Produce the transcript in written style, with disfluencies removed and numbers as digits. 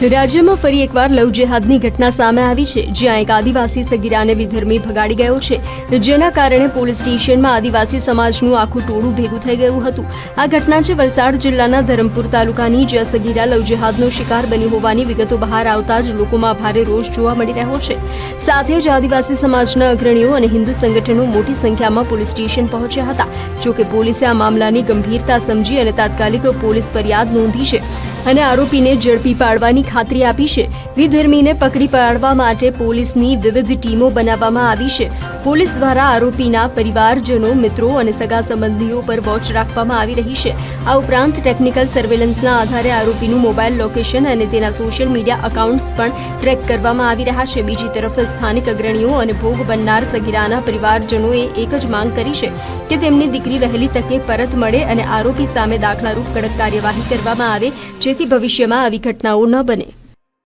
રાજ્યમાં ફરી એકવાર લવ જેહાદની ઘટના સામે આવી છે, જ્યાં એક આદિવાસી સગીરાને વિધર્મી ભગાડી ગયો છે, જેના કારણે પોલીસ સ્ટેશનમાં આદિવાસી સમાજનું આખું ટોળું ભેગું થઈ ગયું હતું. આ ઘટના છે વલસાડ જિલ્લાના ધરમપુર તાલુકાની, જ્યાં સગીરા લવ જેહાદનો શિકાર બની હોવાની વિગતો બહાર આવતા જ લોકોમાં ભારે રોષ જોવા મળી રહ્યો છે. સાથે જ આદિવાસી સમાજના અગ્રણીઓ અને હિન્દુ સંગઠનો મોટી સંખ્યામાં પોલીસ સ્ટેશન પહોંચ્યા હતા. જોકે પોલીસે આ મામલાની ગંભીરતા સમજી અને તાત્કાલિક પોલીસ ફરિયાદ નોંધી છે અને આરોપીને ઝડપી પાડવાની ખાતરી આપી છે. વિધર્મીને પકડી પાડવા માટે પોલીસની વિવિધ ટીમો બનાવવામાં આવી છે. પોલીસ દ્વારા આરોપીના પરિવારજનો, મિત્રો અને સગા સંબંધીઓ પર વોચ રાખવામાં આવી રહી છે. આ ઉપરાંત ટેકનિકલ સર્વેલન્સના આધારે આરોપીનું મોબાઈલ લોકેશન અને તેના સોશિયલ મીડિયા એકાઉન્ટ્સ પણ ટ્રેક કરવામાં આવી રહ્યા છે. બીજી તરફ સ્થાનિક અગ્રણીઓ અને ભોગ બનનાર સગીરાના પરિવારજનોએ એક જ માંગ કરી છે કે તેમની દીકરી વહેલી તકે પરત મળે અને આરોપી સામે દાખલારૂપ કડક કાર્યવાહી કરવામાં આવે, જેથી ભવિષ્યમાં આવી ઘટનાઓ ન બને.